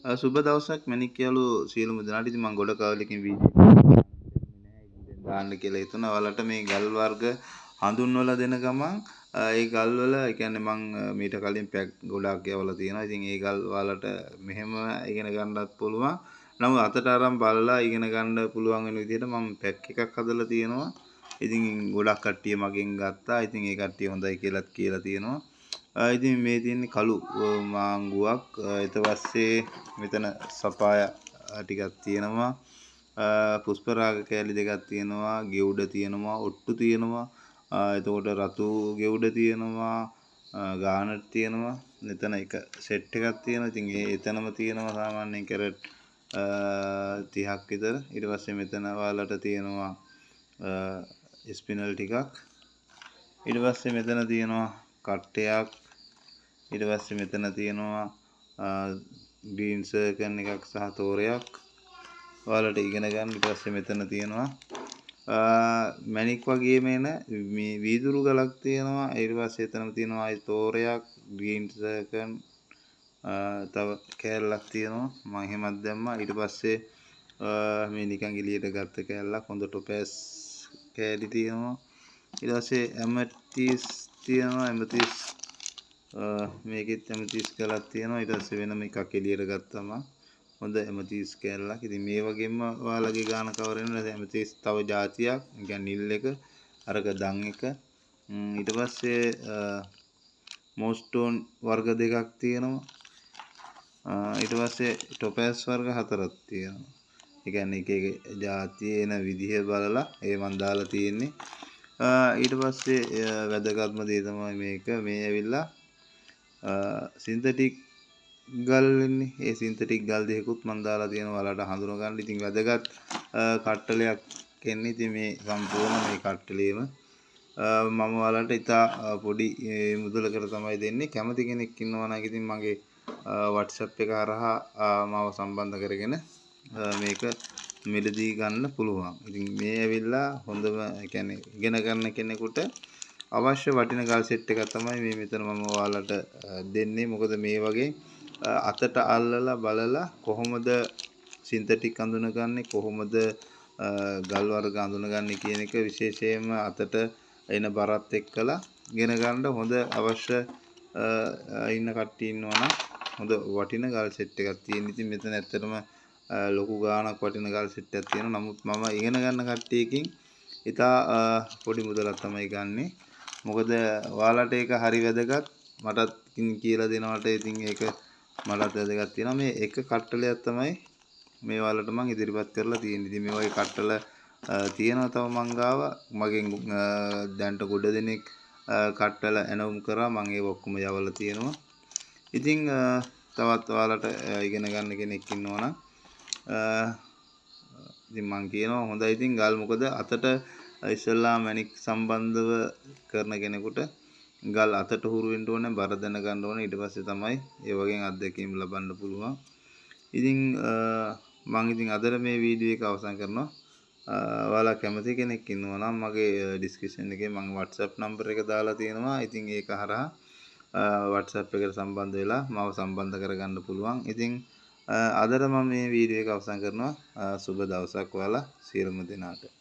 සුබ දවසක් මැණික් යාළු සියලුම දෙනාට. ඉතින් මම ගොඩ කාලෙකින් වීඩියෝ දාන්න කියලා හිතුණා. ඔයාලට මේ ගල් වර්ග හඳුන්වලා දෙන ගමන් ඒ ගල් වල ඒ කියන්නේ මම මීට කලින් පැක් ගොඩාක් යවලා තියෙනවා. ඉතින් ඒ ගල් ඔයාලට මෙහෙම ඉගෙන ගන්නත් පුළුවන්. නමුත් අතට අරන් බලලා ඉගෙන ගන්න පුළුවන් වෙන විදිහට මම පැක් එකක් හදලා තියෙනවා. ඉතින් ගොඩක් කට්ටිය මගෙන් ගත්තා. ඉතින් ඒ කට්ටිය හොඳයි කියලාත් කියලා තියෙනවා. ඉතින් මේ තියෙන්නේ කළු මාංගුවක්. ඊට පස්සේ මෙතන සපාය ටිකක් තියෙනවා. පුෂ්පරාග කෑලි දෙකක් තියෙනවා. ගෙවුඩ තියෙනවා. ඔට්ටු තියෙනවා. එතකොට රතු ගෙවුඩ තියෙනවා. ගානට් තියෙනවා. මෙතන එක සෙට් එකක් තියෙනවා. ඉතින් ඒ එතනම තියෙනවා සාමාන්‍යයෙන් කැරට් 30ක් විතර. ඊට පස්සේ මෙතන ඔයාලට තියෙනවා ස්පිනල් ටිකක්. ඊට පස්සේ මෙතන තියෙනවා කට්ටයක්. ඊට පස්සේ මෙතන තියෙනවා ග්‍රීන් සර්කන් එකක් සහ තෝරයක් ඔයාලට ඉගෙන ගන්න. ඊට පස්සේ මෙතන තියෙනවා මැණික් වගේම එන මේ වීදුරු ගලක් තියෙනවා. ඊට පස්සේ එතනම තියෙනවා ඒ තෝරයක් ග්‍රීන් සර්කන් තව කෑල්ලක් තියෙනවා. මම එහෙමත් දැම්මා. ඊට පස්සේ මේ නිකන් එළියට ගත්ත කෑල්ලක් හොඳ ටොපෑස් කෑලි තියෙනවා. ඊට පස්සේ ඇමතිස් තියෙනවා. ඇමතිස් මේකෙත් ඇමතිස් කලක් තියෙනවා. ඊට පස්සේ වෙනම එකක් එළියට ගත්තම හොඳ ඇමතිස් කෑල්ලක්. ඉතින් මේ වගේම ඔයාලගේ ගාන කවර වෙනවා ඇමතිස් තව જાතියක්. يعني නිල් එක අරක දන් එක. ඊට පස්සේ මොස්ටෝන් වර්ග දෙකක් තියෙනවා. ඊට පස්සේ ටොපෑස් වර්ග හතරක් තියෙනවා. ඒ කියන්නේ එක එක જાතිය එන විදිහ බලලා ඒ මන් දාලා තියෙන්නේ. ඊට පස්සේ වැදගත්ම දේ තමයි මේක. මේ ඇවිල්ලා සින්තටික් ගල් වෙන්නේ. ඒ සින්තටික් ගල් දෙකකුත් මම දාලා තියෙනවා ඔයාලට හඳුනා ගන්න. ඉතින් වැදගත් කට්ටලයක් එන්නේ. ඉතින් මේ සම්පූර්ණ මේ කට්ටලේම මම ඔයාලට ඉතා පොඩි මුදලකට තමයි දෙන්නේ. කැමති කෙනෙක් ඉන්නවා නම් ඉතින් මගේ WhatsApp එක හරහා මාව සම්බන්ධ කරගෙන මේක මිලදී ගන්න පුළුවන්. ඉතින් මේ ඇවිල්ලා හොඳම කියන්නේ ඉගෙන ගන්න කෙනෙකුට අවශ්‍ය වටින ගල් සෙට් එකක් තමයි මේ මෙතන මම ඔයාලට දෙන්නේ. මොකද මේ වගේ අතට අල්ලලා බලලා කොහොමද සින්තටික් අඳුනගන්නේ කොහොමද ගල් වර්ග අඳුනගන්නේ කියන එක විශේෂයෙන්ම අතට එන බරත් එක්කලා ඉගෙන ගන්න හොඳ අවශ්‍ය ඉන්න කට්ටිය ඉන්නවා නම් හොඳ වටින ගල් සෙට් එකක් තියෙන. ඉතින් මෙතන ඇත්තටම ලොකු ගාණක් වටින ගල් සෙට් එකක් තියෙනවා. නමුත් මම ඉගෙන ගන්න කට්ටියකින් ඉතා පොඩි මුදලක් තමයි ගන්නෙ. මොකද ඔයාලට ඒක හරි වැදගත්. මටත් කියලා දෙනවට ඉතින් ඒක මටත් වැදගත් තියෙනවා. මේ එක කට්ටලයක් තමයි මේ ඔයාලට මම ඉදිරිපත් කරලා තියෙන්නේ. ඉතින් මේ වගේ කට්ටල තියෙනවා තව මං ගාව. මගෙන් දැන්ට ගොඩ දෙනෙක් කට්ටල එනවුම් කරා. මම ඒක ඔක්කොම යවලා තියෙනවා. ඉතින් තවත් ඔයාලට ඉගෙන ගන්න කෙනෙක් ඉන්නවා නම් ඉතින් මං කියනවා හොඳයි. ඉතින් ගල් මොකද අතට ඉස්සෙල්ලා මැණික් සම්බන්ධව කරන කෙනෙකුට ගල් අතට හුරු වෙන්න ඕනේ, බර දැන ගන්න ඕනේ. ඊට පස්සේ තමයි ඒ වගේ අත්දැකීම් ලබන්න පුළුවන්. ඉතින් මම ඉතින් අදට මේ වීඩියෝ එක අවසන් කරනවා. ඔයාලා කැමති කෙනෙක් ඉන්නවා නම් මගේ ඩිස්ක්‍රිප්ෂන් එකේ මම WhatsApp නම්බර් එක දාලා තියෙනවා. ඉතින් ඒක හරහා WhatsApp එකට සම්බන්ධ වෙලා මාව සම්බන්ධ කරගන්න පුළුවන්. ඉතින් අදට මම මේ වීඩියෝ එක අවසන් කරනවා. සුබ දවසක් ඔයාලා සියලුම දෙනාට.